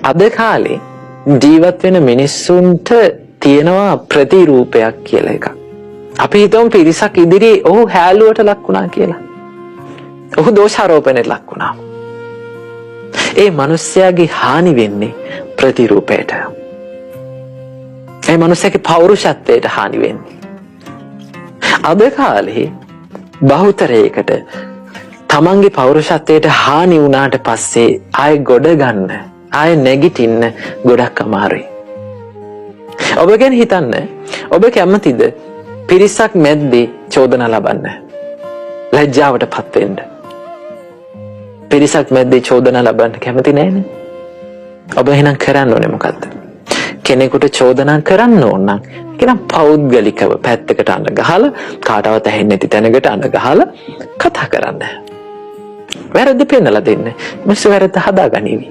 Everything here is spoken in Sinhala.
අද කාලේ ජීවත් වෙන මිනිස්සුන්ට තියෙනවා ප්‍රතිරූපයක් කියලා එකක්. අපි හිතමු පිරිසක් ඉදිරියේ ඔහු හැලුවට ලක් වුණා කියලා. ඔහු දෝෂාරෝපණයට ලක් වුණා. ඒ මිනිස්යාගේ හානි වෙන්නේ ප්‍රතිරූපයට. ඒ මිනිස්යාගේ පෞරුෂත්වයට හානි වෙන්නේ. අද කාලේ බහුතරයකට තමන්ගේ පෞරුෂත්වයට හානි වුණාට පස්සේ ආයෙ ගොඩ ගන්න, ආයෙ නැගිටින්න ගොඩක් අමාරුයි. ඔබ ගැන හිතන්න, ඔබ කැමතිද පිරිසක් මැද්දේ චෝදනා ලබන්න? ලැජ්ජාවටපත් වෙන්න. පිරිසක් මැද්දේ චෝදනා ලබන්න කැමති නැහැනේ. ඔබ එහෙනම් කරන්න ඕනේ මොකද්ද? කෙනෙකුට චෝදනා කරන්න ඕන නම් කෙනා පෞද්ගලිකව පැත්තකට අඬ ගහලා කාටවත් ඇහෙන්නේ නැති තැනකට අඬ ගහලා කතා කරන්න. වැරද්ද පෙන්නලා දෙන්න. මිනිස්සු වැරද්ද හදාගනිවි.